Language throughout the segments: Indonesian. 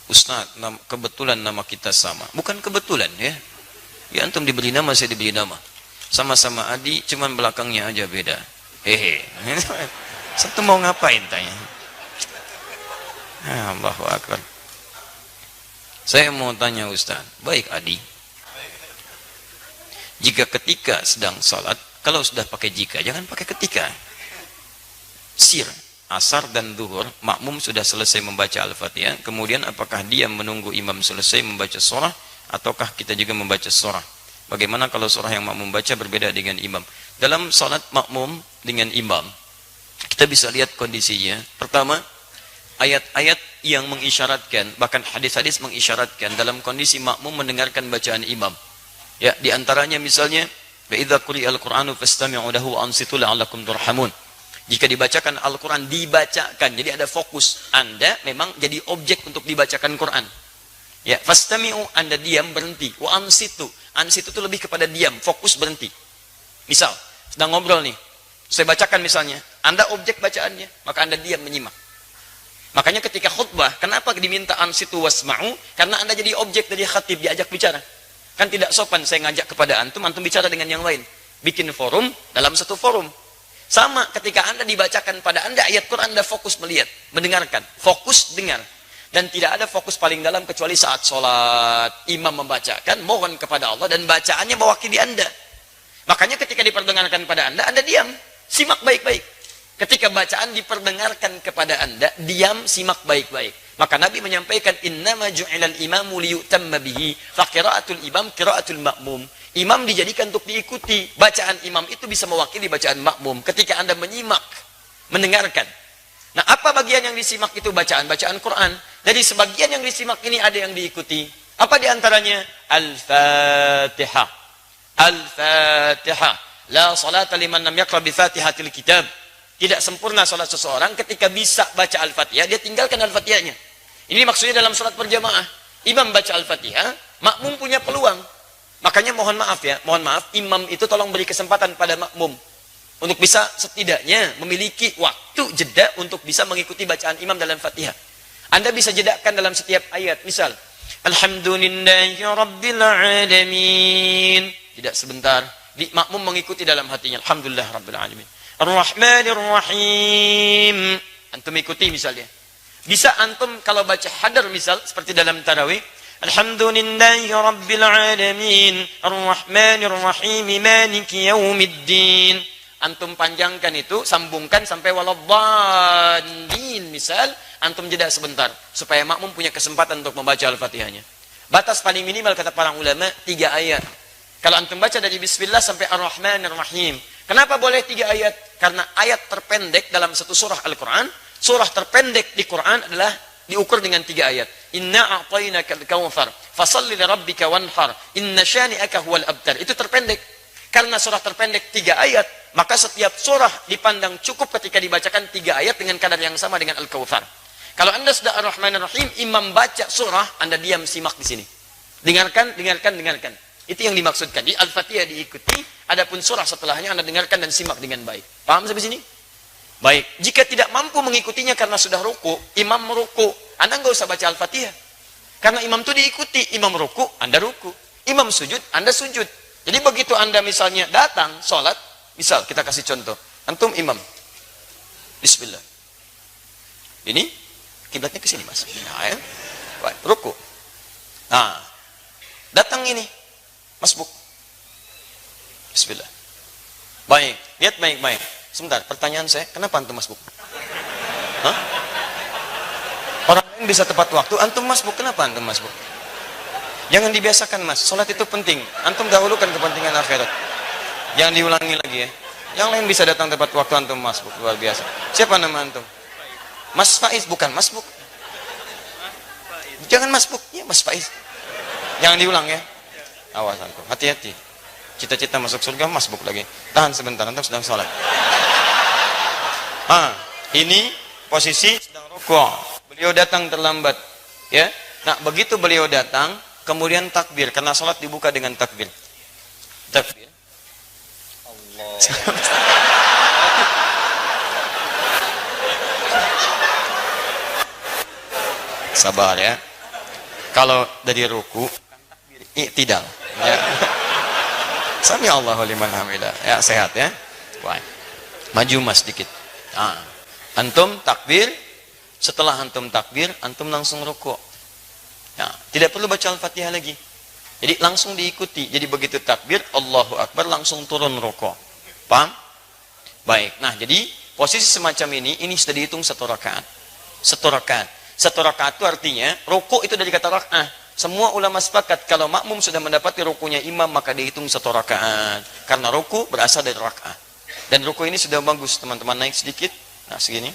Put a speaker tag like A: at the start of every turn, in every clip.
A: Ustaz, kebetulan nama kita sama. Bukan kebetulan ya. Ya antum diberi nama, saya diberi nama. Sama-sama Adi, cuman belakangnya aja beda. Hehe. Satu mau ngapain tanya? Allahu Akbar. Saya mau tanya Ustaz. Baik Adi. Jika ketika sedang salat, kalau sudah pakai jika, jangan pakai ketika. Sir, asar dan zuhur, makmum sudah selesai membaca Al-Fatihah, kemudian apakah dia menunggu imam selesai membaca surah, ataukah kita juga membaca surah? Bagaimana kalau surah yang makmum baca berbeda dengan imam? Dalam salat makmum dengan imam, kita bisa lihat kondisinya. Pertama, ayat-ayat yang mengisyaratkan, bahkan hadis-hadis mengisyaratkan dalam kondisi makmum mendengarkan bacaan imam. Ya, di antaranya misalnya, wa idza quri'al Qur'anu fastami'u lahu wa ansitu la'allakum turhamun. Jika dibacakan Al-Quran, dibacakan, jadi ada fokus. Anda memang jadi objek untuk dibacakan Quran. Ya, fastami'u, Anda diam, berhenti. Wa ansitu, ansitu itu lebih kepada diam, fokus, berhenti. Misal, sedang ngobrol nih, saya bacakan misalnya, Anda objek bacaannya, maka Anda diam menyimak. Makanya ketika khutbah, kenapa diminta ansitu wasma'u? Karena Anda jadi objek dari khatib, diajak bicara. Kan tidak sopan saya ngajak kepada antum, antum bicara dengan yang lain. Bikin forum dalam satu forum. Sama ketika Anda dibacakan pada Anda ayat Quran, Anda fokus melihat, mendengarkan, fokus dengar. Dan tidak ada fokus paling dalam kecuali saat sholat, imam membacakan, mohon kepada Allah, dan bacaannya mewakili Anda. Makanya ketika diperdengarkan pada Anda diam, simak baik-baik. Ketika bacaan diperdengarkan kepada Anda, diam, simak baik-baik. Maka Nabi menyampaikan, innama ju'ilal imamu liyutamma bihi, fa qira'atul imam qira'atul ma'mum. Imam dijadikan untuk diikuti. Bacaan imam itu bisa mewakili bacaan makmum. Ketika Anda menyimak, mendengarkan. Nah, apa bagian yang disimak itu? Bacaan-bacaan Quran. Jadi sebagian yang disimak ini ada yang diikuti. Apa diantaranya? Al-Fatihah. Al-Fatihah. La salata liman lam yaqra bi Fatihatil kitab. Tidak sempurna salat seseorang ketika bisa baca Al-Fatihah, dia tinggalkan Al-Fatihahnya. Ini maksudnya dalam salat berjamaah. Imam baca Al-Fatihah, makmum punya peluang. Makanya mohon maaf ya, mohon maaf, imam itu tolong beri kesempatan pada makmum untuk bisa setidaknya memiliki waktu jeda untuk bisa mengikuti bacaan imam dalam Fatihah. Anda bisa jedakan dalam setiap ayat. Misal, Alhamdulillahi Rabbil Alamin. Tidak sebentar, makmum mengikuti dalam hatinya. Alhamdulillah Rabbil Alamin. Ar-Rahmanir Rahim. Antum ikuti misalnya. Bisa antum kalau baca hadar misal seperti dalam tarawih, Alhamdulillahi Rabbil Alamin, Ar-Rahmanir Rahim, Maliki Yaumiddin. Antum panjangkan itu, sambungkan sampai waladhdallin misal, antum jeda sebentar supaya makmum punya kesempatan untuk membaca Al-Fatihahnya. Batas paling minimal kata para ulama 3 ayat. Kalau antum baca dari bismillah sampai Ar-Rahmanir Rahim. Kenapa boleh 3 ayat? Karena ayat terpendek dalam satu surah Al-Quran, surah terpendek di Quran adalah diukur dengan 3 ayat. Inna a'tainakal kautsar, fashalli lirabbika wanhar, inna syani'aka huwal abtar. Itu terpendek. Karena surah terpendek 3 ayat, maka setiap surah dipandang cukup ketika dibacakan 3 ayat dengan kadar yang sama dengan Al-Kautsar. Kalau Anda sudah Ar-Rahmanir Rahim, imam baca surah, Anda diam simak di sini. Dengarkan, dengarkan, dengarkan. Itu yang dimaksudkan. Di Al-Fatihah diikuti, adapun surah setelahnya Anda dengarkan dan simak dengan baik. Paham sampai sini? Baik. Jika tidak mampu mengikutinya karena sudah ruku, imam meruku, Anda nggak usah baca Al-Fatihah. Karena imam itu diikuti, imam ruku, Anda ruku. Imam sujud, Anda sujud. Jadi begitu Anda misalnya datang, sholat, misal kita kasih contoh, antum imam. Bismillah. Ini, kiblatnya ke sini mas. Nah, ya. Baik, ruku. Nah, datang ini, masbuk. Bismillah. Baik, lihat baik-baik. Sebentar, pertanyaan saya, kenapa antum masbuk? Hah? Orang lain bisa tepat waktu, antum masbuk, kenapa antum masbuk? Jangan dibiasakan mas, sholat itu penting. Antum dahulukan kepentingan akhirat. Jangan diulangi lagi ya. Yang lain bisa datang tepat waktu, antum masbuk, luar biasa. Siapa nama antum? Mas Faiz, bukan masbuk. Jangan masbuk, ya Mas Faiz. Jangan diulang ya. Awas antum, hati-hati. Cita-cita masuk surga, masbuk lagi. Tahan sebentar, antum sedang sholat. Ini posisi sedang rukuk. Beliau datang terlambat. Ya. Nah, begitu beliau datang, kemudian takbir, karena sholat dibuka dengan takbir. Takbir. Allah. Sabar ya. Kalau dari ruku i'tidal. Ya. Sami Allahu liman hamidah. Ya, sehat ya. Baik. Maju mas sedikit. Nah, antum takbir, setelah antum takbir, antum langsung rukuk. Ya, tidak perlu baca Al-Fatihah lagi. Jadi langsung diikuti. Jadi begitu takbir, Allahu Akbar, langsung turun rukuk. Paham? Baik. Nah, jadi posisi semacam ini sudah dihitung 1 rakaat. 1 rakaat. 1 rakaat itu artinya rukuk itu dari kata rakaat. Semua ulama sepakat kalau makmum sudah mendapati rukunya imam maka dihitung 1 rakaat. Karena ruku berasal dari rakaat. Dan ruku ini sudah bagus, teman-teman, naik sedikit. Nah, segini.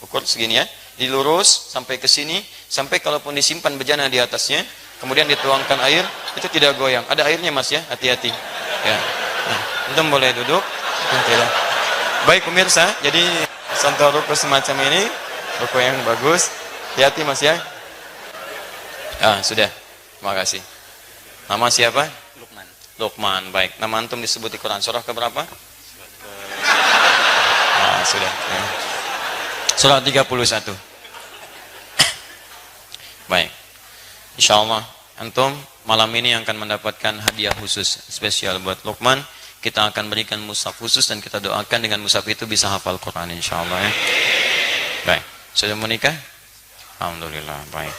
A: Ukur segini ya. Dilurus sampai ke sini, sampai kalaupun disimpan bejana di atasnya, kemudian dituangkan air, itu tidak goyang. Ada airnya Mas ya, hati-hati. Ya. Nah, antum boleh duduk. Tidak. Baik pemirsa, jadi contoh ruku semacam ini, ruku yang bagus. Hati-hati Mas ya. Ah, sudah. Terima kasih. Nama siapa?
B: Lukman.
A: Lukman. Baik. Nama antum disebut di Quran surah keberapa? Ah, sudah. Ya. Surah 31. Baik. Insyaallah antum malam ini akan mendapatkan hadiah khusus spesial buat Lukman. Kita akan berikan mushaf khusus dan kita doakan dengan mushaf itu bisa hafal Quran insyaallah ya. Baik. Sudah menikah? Alhamdulillah. Baik.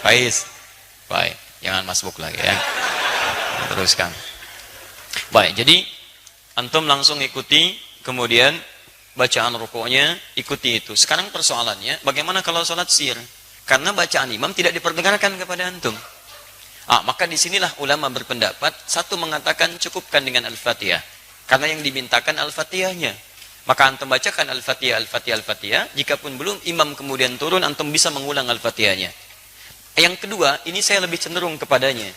A: Faiz. Baik, jangan masbuk lagi ya. Teruskan. Baik, jadi antum langsung ikuti, kemudian bacaan rukuknya ikuti itu. Sekarang persoalannya, bagaimana kalau sholat sir? Karena bacaan imam tidak diperdengarkan kepada antum. Maka disinilah ulama berpendapat, satu mengatakan cukupkan dengan Al-Fatihah. Karena yang dimintakan Al-Fatihahnya. Maka antum bacakan Al-Fatihah, Al-Fatihah, Al-Fatihah. Jikapun belum imam kemudian turun, antum bisa mengulang Al-Fatihahnya. Yang kedua, ini saya lebih cenderung kepadanya.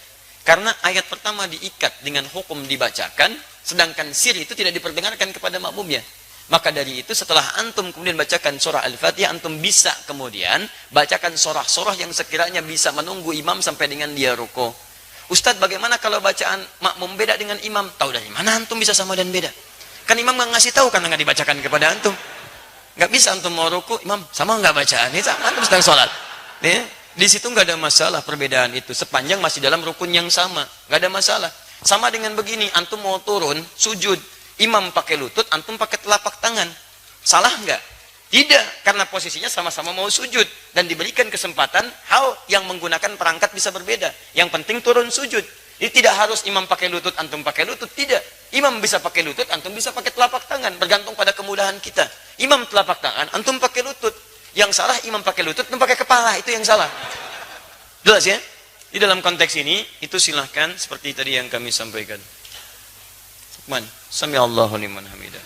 A: Karena ayat pertama diikat dengan hukum dibacakan, sedangkan sir itu tidak diperdengarkan kepada makmumnya. Maka dari itu setelah antum kemudian bacakan surah Al-Fatihah, antum bisa kemudian bacakan surah-surah yang sekiranya bisa menunggu imam sampai dengan dia ruku. Ustadz, bagaimana kalau bacaan makmum beda dengan imam? Tahu dari mana antum bisa sama dan beda? Kan imam nggak ngasih tahu karena nggak dibacakan kepada antum. Nggak bisa antum mau ruku, imam sama nggak bacaan? Ini sama antum sedang sholat. Ya? Di situ nggak ada masalah perbedaan itu, sepanjang masih dalam rukun yang sama, nggak ada masalah. Sama dengan begini, antum mau turun sujud, imam pakai lutut, antum pakai telapak tangan, salah nggak? Tidak, karena posisinya sama-sama mau sujud dan diberikan kesempatan hal yang menggunakan perangkat bisa berbeda. Yang penting turun sujud. Jadi tidak harus imam pakai lutut, antum pakai lutut, tidak. Imam bisa pakai lutut, antum bisa pakai telapak tangan, bergantung pada kemudahan kita. Imam telapak tangan, antum pakai lutut. Yang salah imam pakai lutut, antum pakai kepala, itu yang salah. Jelas ya? Di dalam konteks ini, itu silahkan seperti tadi yang kami sampaikan. Sami Allahu liman hamidah.